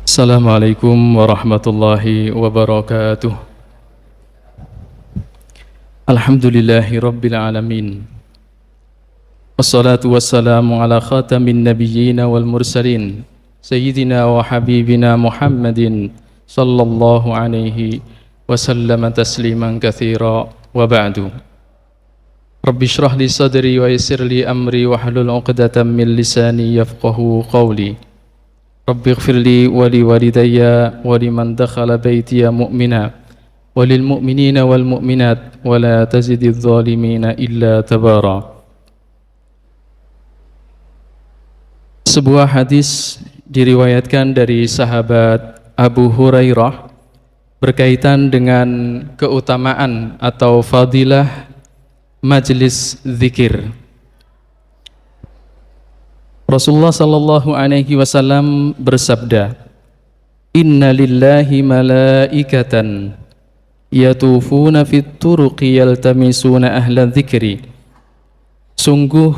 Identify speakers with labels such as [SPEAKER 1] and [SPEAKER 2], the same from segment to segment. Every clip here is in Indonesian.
[SPEAKER 1] Assalamualaikum warahmatullahi wabarakatuh. Alhamdulillahi rabbil alamin. Wassalatu wassalamu ala khatamin nabiyyin wal mursalin Sayyidina wa habibina Muhammadin sallallahu alaihi wasallam tasliman katsira wa ba'du. Rabbi shrah li sadri wa yassir li amri wa hlul 'uqdatam min lisani yafqahu qawli. Rabbi ighfir li wa li walidayya wa liman dakhala baytiya mu'mina wa lil mu'minina wal mu'minat wa la tazididz zalimina illa tabara. Sebuah hadis diriwayatkan dari sahabat Abu Hurairah berkaitan dengan keutamaan atau fadilah majlis zikir. Rasulullah sallallahu alaihi wasallam bersabda, "Inna lillahi malaikatan yatufuna fit turuqi yaltamisuna ahla dzikri." Sungguh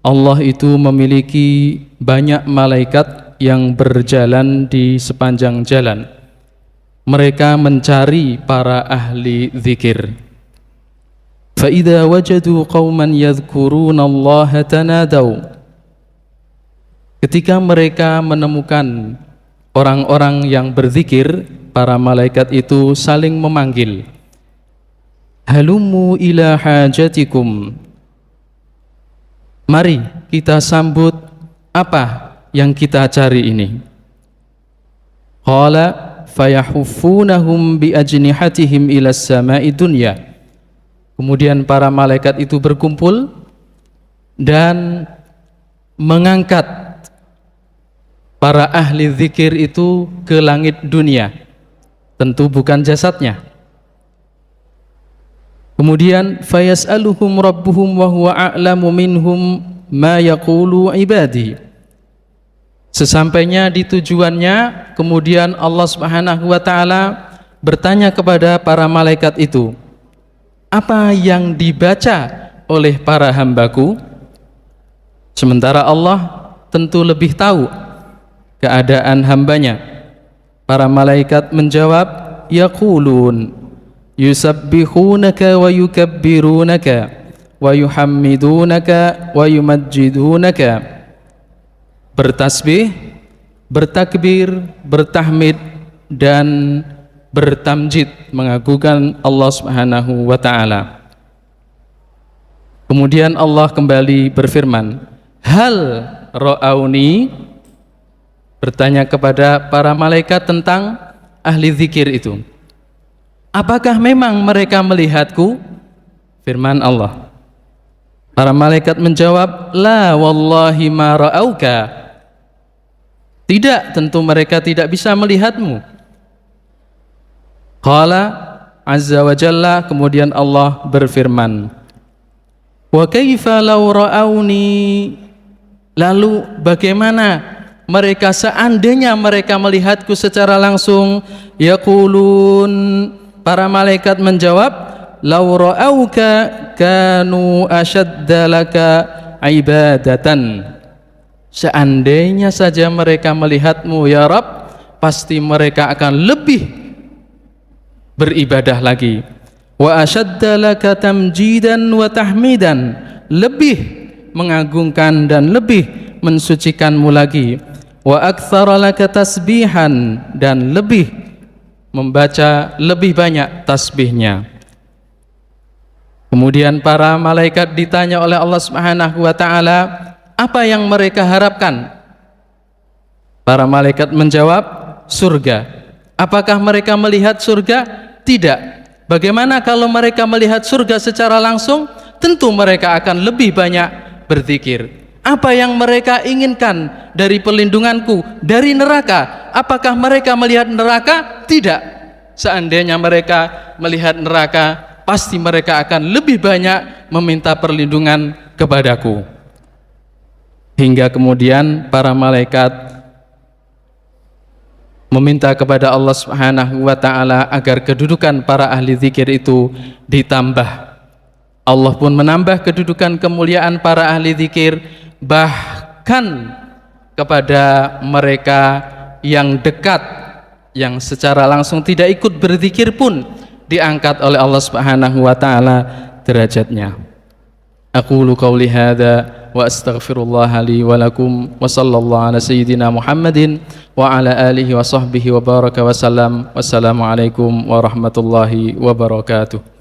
[SPEAKER 1] Allah itu memiliki banyak malaikat yang berjalan di sepanjang jalan. Mereka mencari para ahli zikir. Fa idza wajadu qauman yadhkuruna Allah tanadaw. Ketika mereka menemukan orang-orang yang berzikir, para malaikat itu saling memanggil. Halummu ila hajatikum. Mari kita sambut apa yang kita cari ini. Qala fayahuffunahum bi ajnihatihim ila samai dunya. Kemudian para malaikat itu berkumpul dan mengangkat para ahli zikir itu ke langit dunia, tentu bukan jasadnya. Kemudian fayas'aluhum rabbuhum wa huwa a'lamu minhum ma yaqulu ibadi. Sesampainya di tujuannya, kemudian Allah Subhanahu wa taala bertanya kepada para malaikat itu, apa yang dibaca oleh para hambaku? Sementara Allah tentu lebih tahu keadaan hambanya. Para malaikat menjawab, yaqulun yusabbihunaka wa yukabbirunaka wa yuhammidunaka wa yumajjidunaka. Bertasbih, bertakbir, bertahmid dan bertamjid, mengagungkan Allah Subhanahu wa taala. Kemudian Allah kembali berfirman, hal ra'auni, bertanya kepada para malaikat tentang ahli zikir itu. Apakah memang mereka melihatku? Firman Allah. Para malaikat menjawab, la wallahi ma ra'auka. Tidak, tentu mereka tidak bisa melihatmu. Qala azza wa jalla, kemudian Allah berfirman, wa kaifa law ra'auni, lalu bagaimana mereka seandainya mereka melihatku secara langsung? Yaqulun, para malaikat menjawab, law ra'auka kanu ashadda laka ibadatan. Seandainya saja mereka melihatmu ya Rabb, pasti mereka akan lebih beribadah lagi. Wa ashadda laka tamjidan wa tahmidan, lebih mengagungkan dan lebih mensucikanmu lagi. Wa aktsara laka tasbihan, dan lebih membaca lebih banyak tasbihnya. Kemudian para malaikat ditanya oleh Allah Subhanahu wa taala, apa yang mereka harapkan? Para malaikat menjawab, surga. Apakah mereka melihat surga? Tidak. Bagaimana kalau mereka melihat surga secara langsung? Tentu mereka akan lebih banyak berzikir. Apa yang mereka inginkan dari perlindunganku dari neraka? Apakah mereka melihat neraka? Tidak. Seandainya mereka melihat neraka, pasti mereka akan lebih banyak meminta perlindungan kepadaku. Hingga kemudian para malaikat meminta kepada Allah Subhanahu wa taala agar kedudukan para ahli zikir itu ditambah. Allah pun menambah kedudukan kemuliaan para ahli zikir, bahkan kepada mereka yang dekat, yang secara langsung tidak ikut berzikir pun diangkat oleh Allah Subhanahu wa taala derajatnya. Aqulu qauli hadza wa astaghfirullah li wa lakum wa sallallahu ala sayyidina Muhammadin wa ala alihi wa sahbihi wa baraka wa sallam. Wassalamu alaikum warahmatullahi wabarakatuh.